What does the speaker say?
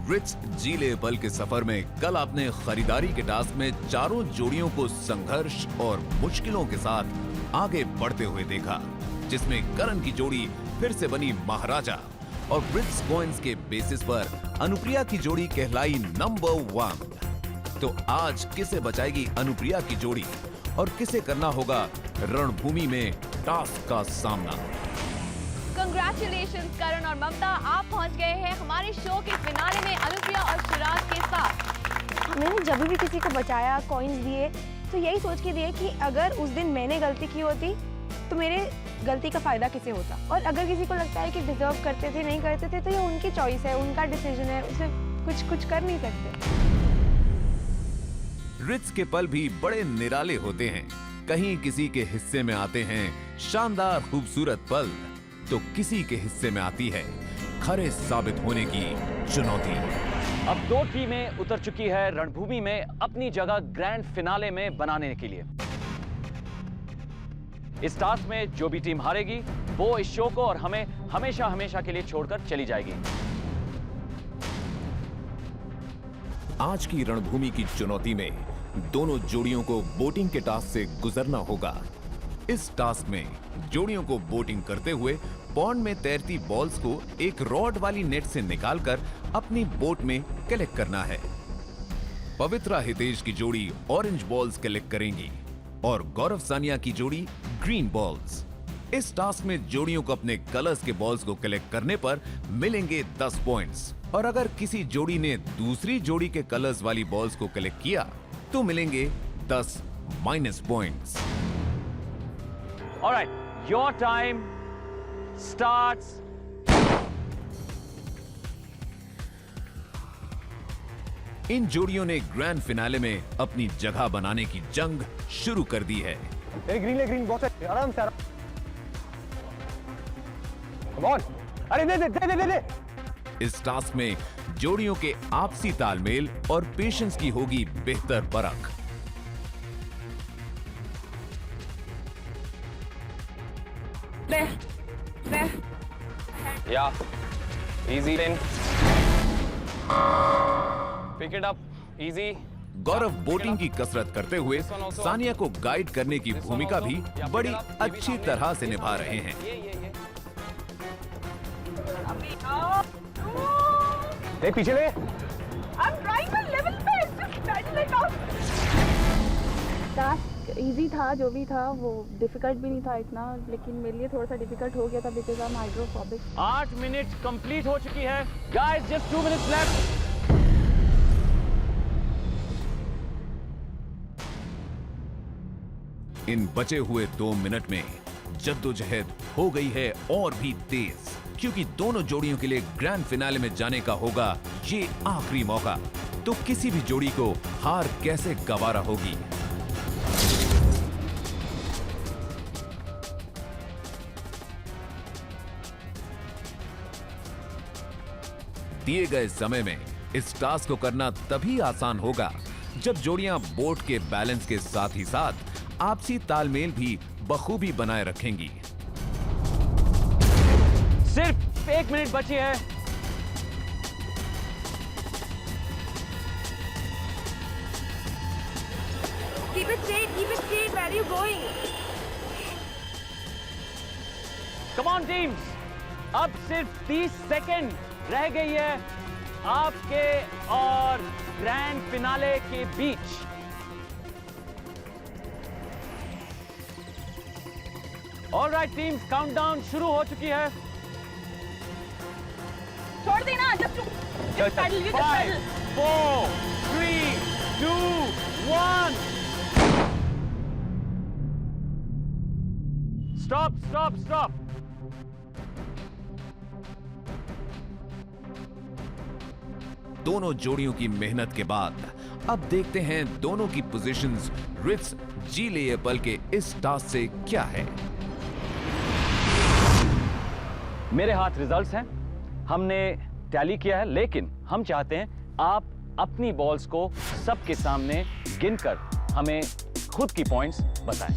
Ritz जीले पल के सफर में कल आपने खरीदारी के टास्क में चारों जोड़ियों को संघर्ष और मुश्किलों के साथ आगे बढ़ते हुए देखा, जिसमें करण की जोड़ी फिर से बनी महाराजा और रिट्स कॉइंस के बेसिस पर अनुप्रिया की जोड़ी कहलाई नंबर 1। तो आज किसे बचाएगी अनुप्रिया की जोड़ी और किसे करना होगा रणभूमि में टास्क का सामना? कंग्रेचुलेशंस करण और ममता, आप पहुंच गए हैं हमारे शो के फिनाले में अनुप्रिया और शिराज के साथ। मैंने जब भी किसी को बचाया, कॉइन्स दिए, तो यही सोच के दिए कि अगर उस दिन मैंने गलती की होती तो मेरे गलती का फायदा किसे होता। और अगर किसी को लगता है कि डिजर्व करते थे, नहीं करते थे, तो ये उनकी चॉइस है, उनका डिसीजन है, उसे कुछ कर नहीं सकते। रिट्स के पल भी बड़े निराले होते हैं। कहीं किसी के हिस्से में आते हैं शानदार खूबसूरत पल, तो किसी के हिस्से में आती है खरे साबित होने की चुनौती। अब 2 टीमें उतर चुकी है रणभूमि में अपनी जगह ग्रैंड फिनाले में बनाने के लिए। इस टास्क में जो भी टीम हारेगी वो इस शो को और हमें हमेशा हमेशा के लिए छोड़कर चली जाएगी। आज की रणभूमि की चुनौती में दोनों जोड़ियों को बोटिंग के टास्क से गुजरना होगा। इस टास्क में जोड़ियों को बोटिंग करते हुए पॉन्ड में तैरती बॉल्स को एक रॉड वाली नेट से निकालकर अपनी बोट में कलेक्ट करना है। पवित्रा हितेश की जोड़ी ऑरेंज बॉल्स कलेक्ट करेंगी और गौरव सानिया की जोड़ी ग्रीन बॉल्स। इस टास्क में जोड़ियों को अपने कलर्स के बॉल्स को कलेक्ट करने पर मिलेंगे 10 पॉइंट्स, और अगर किसी जोड़ी ने दूसरी जोड़ी के कलर्स वाली बॉल्स को कलेक्ट किया तो मिलेंगे 10 minus points. Alright, your time starts. इन जोड़ियों ने ग्रैंड फिनाले में अपनी जगह बनाने की जंग शुरू कर दी है। ग्रीन बहुत है, आराम से Come on. अरे दे। इस टास्क में जोड़ियों के आपसी तालमेल और पेशेंस की होगी बेहतर परख। Yeah, easy in. Pick it up, easy. Gaurav boating की कसरत करते हुए सानिया को गाइड करने की भूमिका भी बड़ी अच्छी तरह से निभा रहे हैं। देख पीछे ले। I'm trying my level best, just try to let out. Task easy था, जो भी था वो डिफिकल्ट भी नहीं था इतना, लेकिन मेरे लिए थोड़ा सा डिफिकल्ट हो गया था because I am hydrophobic. 8 minute complete हो चुकी है। Guys, just 2 minutes left. इन बचे हुए 2 मिनट में जद्दोजहद हो गई है और भी तेज, क्योंकि दोनों जोड़ियों के लिए ग्रैंड फिनाले में जाने का होगा ये आखिरी मौका। तो किसी भी जोड़ी को हार कैसे गवारा होगी। दिए गए समय में इस टास्क को करना तभी आसान होगा जब जोड़ियां बोट के बैलेंस के साथ ही साथ आपसी तालमेल भी बखूबी बनाए रखेंगी। सिर्फ 1 मिनट बची है। Keep it straight, where are you going? Come on teams, अब सिर्फ 30 सेकंड रह गई है आपके और ग्रैंड फिनाले के बीच। ऑलराइट टीम्स, काउंटडाउन शुरू हो चुकी है। छोड़ देना, just paddle, you just 5, paddle. 4, 3, 2, 1. Stop. दोनों जोड़ियों की मेहनत के बाद अब देखते हैं दोनों की पोजीशंस रिट्स जीले पल के इस टास्क से क्या है। मेरे हाथ रिजल्ट्स हैं, हमने टैली किया है, लेकिन हम चाहते हैं आप अपनी बॉल्स को सबके सामने गिनकर हमें खुद की पॉइंट्स बताएं।